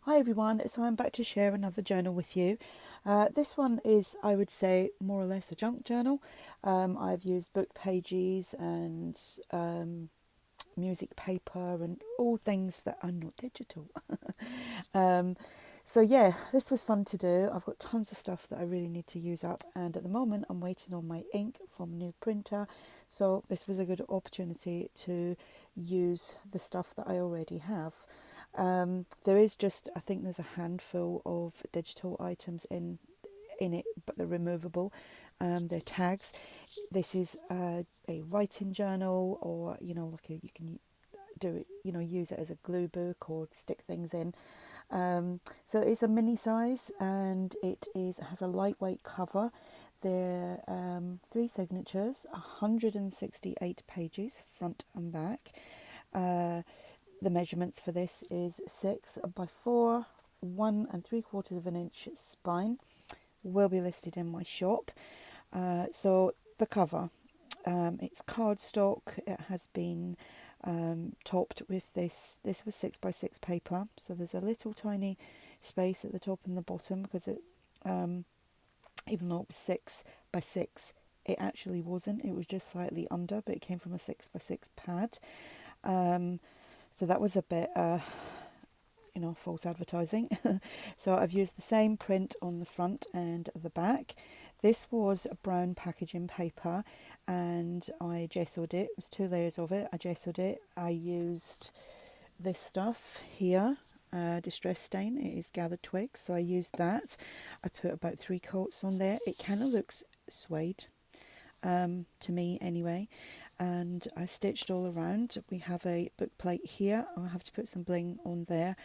Hi everyone, so I'm back to share another journal with you. This one is, I would say, more or less a junk journal. I've used book pages and music paper and all things that are not digital. um, so yeah, this was fun to do. I've got tons of stuff that I really need to use up, and at the moment I'm waiting on my ink from a new printer. So this was a good opportunity to use the stuff that I already have. There is just, I think there's a handful of digital items in it, but they're removable. They're tags. This is a writing journal, or like you can do it, use it as a glue book or stick things in. So it's a mini size, and it has a lightweight cover. There are 3 signatures, 168 pages, front and back. The measurements for this is 6 by 4, 1 3/4 inch spine. Will be listed in my shop. So the cover, it's cardstock. It has been topped with this. This was 6 by 6 paper. So there's a little tiny space at the top and the bottom because it, even though it was 6 by 6, it actually wasn't. It was just slightly under, but it came from a 6 by 6 pad. So that was a bit, false advertising. So I've used the same print on the front and the back. This was a brown packaging paper, and I gessoed it. It was 2 layers of it. I gessoed it. I used this stuff here, distress stain. It is gathered twigs, so I used that. I put about 3 coats on there. It kind of looks suede, to me anyway, and I stitched all around. We have a book plate here. I'll have to put some bling on there,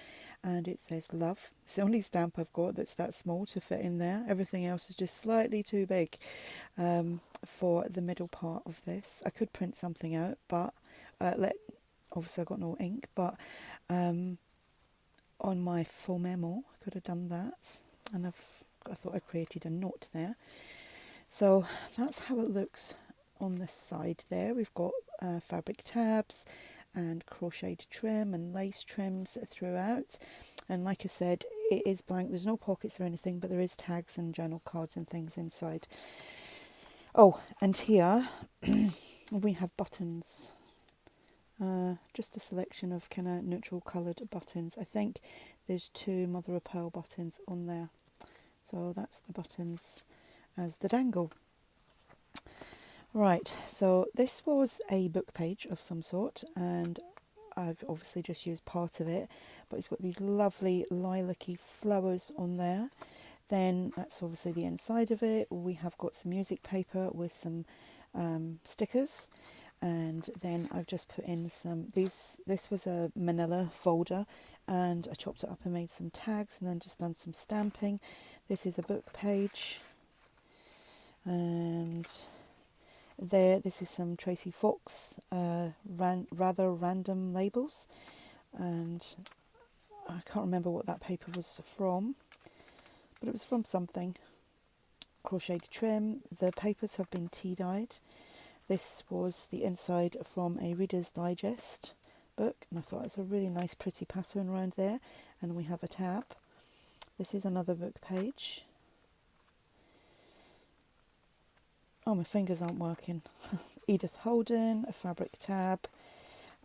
and it says love. It's the only stamp I've got that's that small to fit in there. Everything else is just slightly too big for the middle part of this. I could print something out, but obviously I've got no ink, but on my full memo I could have done that, and I thought I created a note there. So that's how it looks on the side there. We've got fabric tabs and crocheted trim and lace trims throughout, and like I said, it is blank. There's no pockets or anything, but there is tags and journal cards and things inside. Oh, and here we have buttons, just a selection of kind of neutral coloured buttons. I think there's 2 mother of pearl buttons on there, so that's the buttons as the dangle. Right, so this was a book page of some sort, and I've obviously just used part of it, but it's got these lovely lilac-y flowers on there. Then that's obviously the inside of it. We have got some music paper with some stickers, and then I've just put in some, this was a manila folder, and I chopped it up and made some tags, and then just done some stamping. This is a book page, and this is some Tracie Fox rather random labels, and I can't remember what that paper was from, but it was from something. Crocheted trim. The papers have been tea dyed. This was the inside from a Reader's Digest book, and I thought it's a really nice pretty pattern around there. And we have a tab. This is another book page. Oh, my fingers aren't working. Edith Holden, a fabric tab,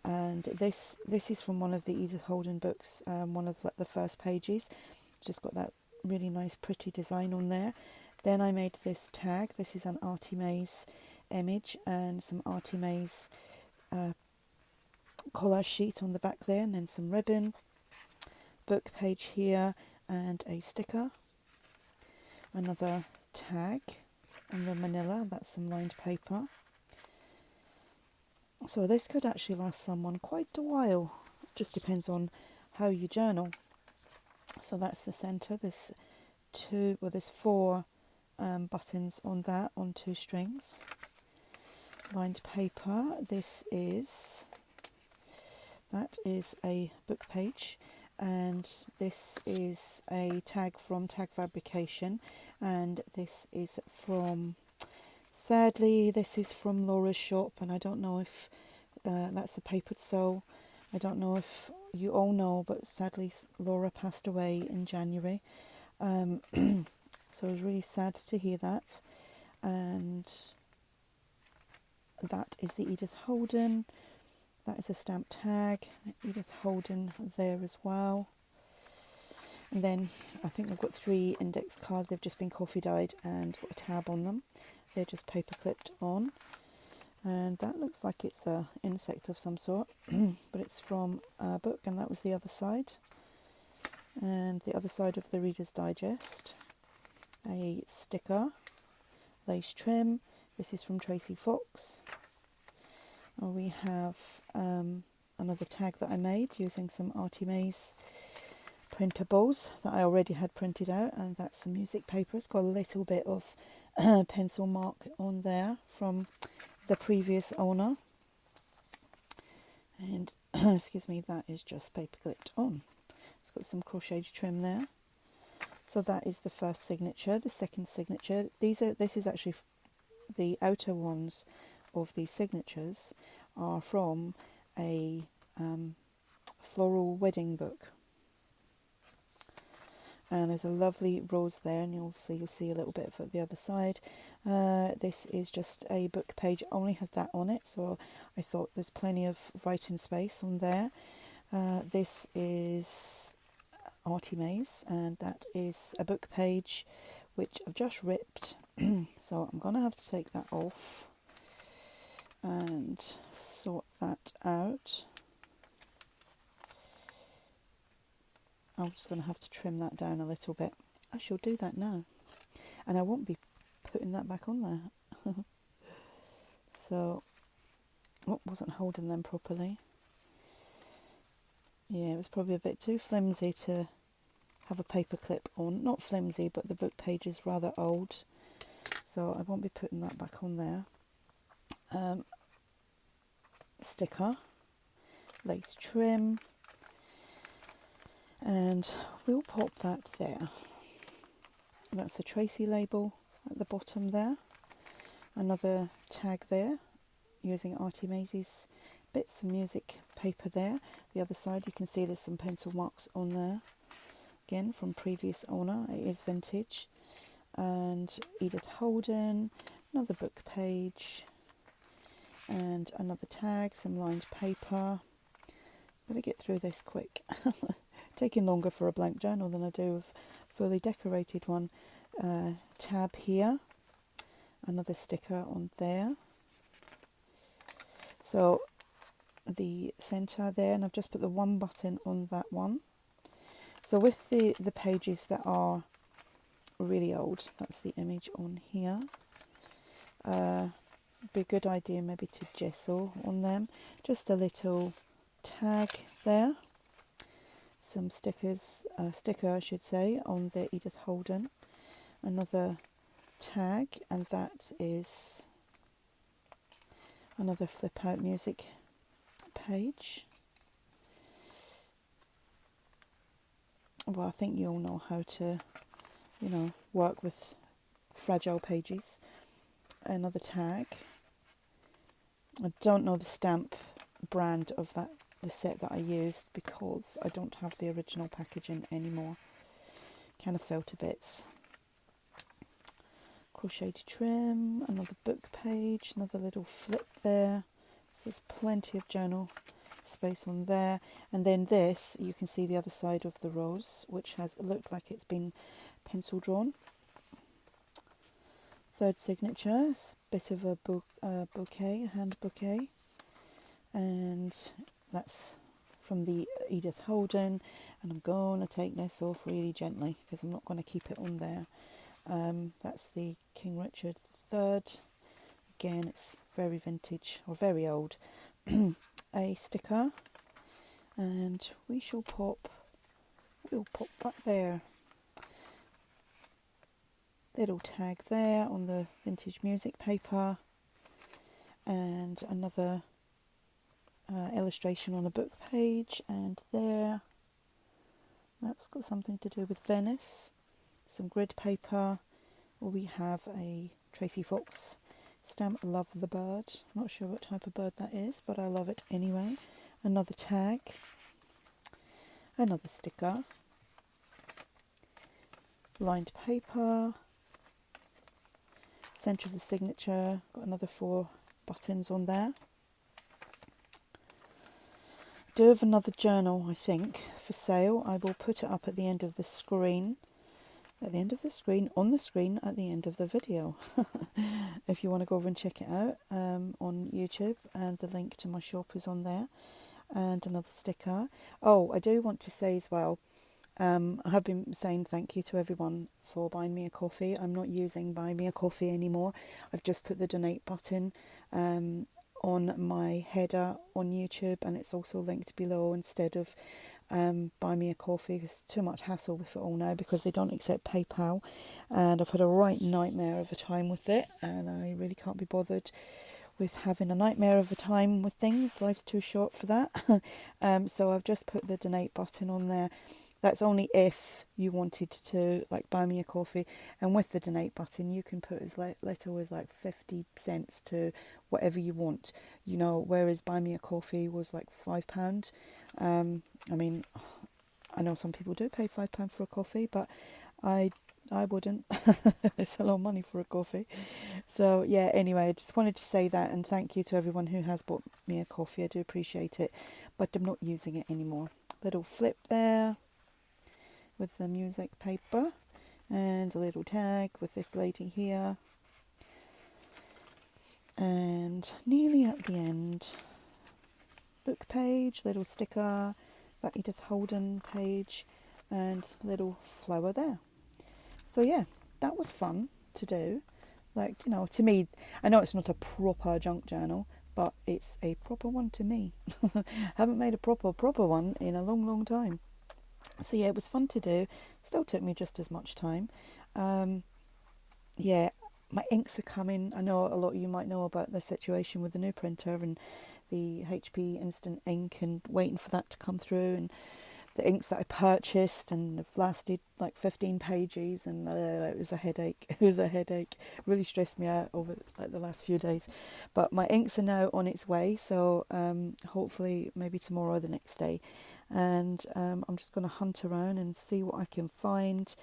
and this is from one of the Edith Holden books, one of the first pages. Just got that really nice pretty design on there. Then I made this tag. This is an ARTYmaze image and some ARTYmaze collage sheet on the back there, and then some ribbon, book page here, and a sticker. Another tag on the manila, that's some lined paper. So this could actually last someone quite a while. It just depends on how you journal. So that's the centre. There's 4 buttons on that, on 2 strings. Lined paper. That is a book page, and this is a tag from Tag Fabrication, and this is from, sadly, this is from Laura's shop, and I don't know if that's a papered sole, I don't know if you all know, but sadly Laura passed away in January. So I was really sad to hear that. And that is the Edith Holden. That is a stamp tag. Edith Holden there as well. And then I think I've got 3 index cards. They've just been coffee dyed and got a tab on them. They're just paper clipped on. And that looks like it's an insect of some sort, but it's from a book, and that was the other side. And the other side of the Reader's Digest, a sticker, lace trim. This is from Tracie Fox. We have another tag that I made using some ARTYmaze printables that I already had printed out, and that's some music paper. It's got a little bit of pencil mark on there from the previous owner, and excuse me, that is just paper clipped on. It's got some crochet trim there. So that is the first signature. The second signature, this is actually the outer ones of these signatures are from a floral wedding book. And there's a lovely rose there, and obviously you'll see a little bit of it the other side. This is just a book page, only had that on it, so I thought there's plenty of writing space on there. This is ARTYmaze, and that is a book page which I've just ripped. So I'm going to have to take that off and sort that out. I'm just going to have to trim that down a little bit. I shall do that now, and I won't be putting that back on there. So, wasn't holding them properly. Yeah, it was probably a bit too flimsy to have a paper clip on. Not flimsy, but the book page is rather old, so I won't be putting that back on there. Sticker, lace trim, and we'll pop that there. That's a Tracie label at the bottom there. Another tag there using ARTYmaze's bits of music paper there. The other side you can see there's some pencil marks on there. Again from previous owner, it is vintage. And Edith Holden, another book page, and another tag, some lined paper. Better get through this quick. Taking longer for a blank journal than I do a fully decorated one. Tab here, another sticker on there. So the centre there, and I've just put the one button on that one. So with the pages that are really old, that's the image on here. Be a good idea maybe to gesso on them. Just a little tag there. Some stickers, sticker I should say, on the Edith Holden. Another tag, and that is another flip out music page. Well, I think you all know how to, work with fragile pages. Another tag. I don't know the stamp brand of the set that I used because I don't have the original packaging anymore. Kind of fell to bits. Crocheted trim, another book page, another little flip there. So there's plenty of journal space on there. And then this, you can see the other side of the rose, which has looked like it's been pencil drawn. Third signature is a bit of a bouquet, a hand bouquet. And that's from the Edith Holden, and I'm going to take this off really gently because I'm not going to keep it on there. That's the King Richard III. Again, it's very vintage, or very old. A sticker, and we'll pop that there. Little tag there on the vintage music paper, and another illustration on a book page, and there, that's got something to do with Venice. Some grid paper. We have a Tracie Fox Stamp love the bird. Not sure what type of bird that is, but I love it anyway. Another tag. Another sticker. Lined paper. Centre of the signature. Got another 4 buttons on there. I do have another journal, I think, for sale. I will put it up at the end of the screen. At the end of the screen, on the screen, at the end of the video. If you want to go over and check it out on YouTube, and the link to my shop is on there. And another sticker. Oh, I do want to say as well, I have been saying thank you to everyone for buying me a coffee. I'm not using buy me a coffee anymore. I've just put the donate button on my header on YouTube, and it's also linked below instead of buy me a coffee. It's too much hassle with it all now because they don't accept PayPal, and I've had a right nightmare of a time with it, and I really can't be bothered with having a nightmare of a time with things. Life's too short for that. So I've just put the donate button on there. That's only if you wanted to like buy me a coffee, and with the donate button you can put as little as like 50 cents to whatever you want, you know, whereas buy me a coffee was like £5. I mean, I know some people do pay £5 for a coffee, but I wouldn't. It's a lot of money for a coffee. So yeah, anyway, I just wanted to say that, and thank you to everyone who has bought me a coffee. I do appreciate it, but I'm not using it anymore. Little flip there with the music paper, and a little tag with this lady here, and nearly at the end, book page, little sticker, that Edith Holden page, and little flower there. So yeah, that was fun to do. Like, you know, to me, I know it's not a proper junk journal, but it's a proper one to me. Haven't made a proper one in a long time. So yeah, it was fun to do. Still took me just as much time. Yeah, my inks are coming. I know a lot of you might know about the situation with the new printer and the HP Instant Ink, and waiting for that to come through, and the inks that I purchased and have lasted like 15 pages, and it was a headache. It was a headache. It really stressed me out over like the last few days. But my inks are now on its way, so hopefully maybe tomorrow or the next day. And I'm just going to hunt around and see what I can find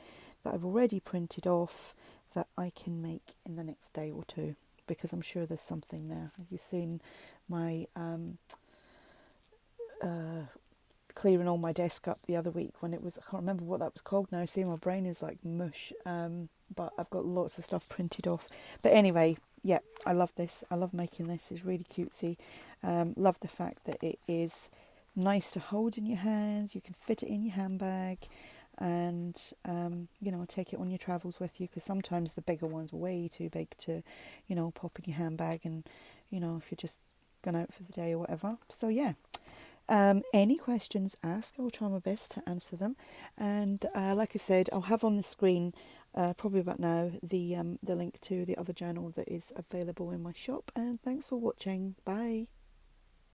that I've already printed off that I can make in the next day or two, because I'm sure there's something there. Have you seen my clearing all my desk up the other week when it was, I can't remember what that was called now. See, my brain is like mush, but I've got lots of stuff printed off. But anyway, yeah, I love this. I love making this. It's really cutesy. Love the fact that it is nice to hold in your hands. You can fit it in your handbag, and you know, take it on your travels with you, because sometimes the bigger ones are way too big to, you know, pop in your handbag, and you know, if you're just going out for the day or whatever. So yeah, any questions, ask. I'll try my best to answer them. And like I said, I'll have on the screen probably about now the link to the other journal that is available in my shop. And thanks for watching. Bye.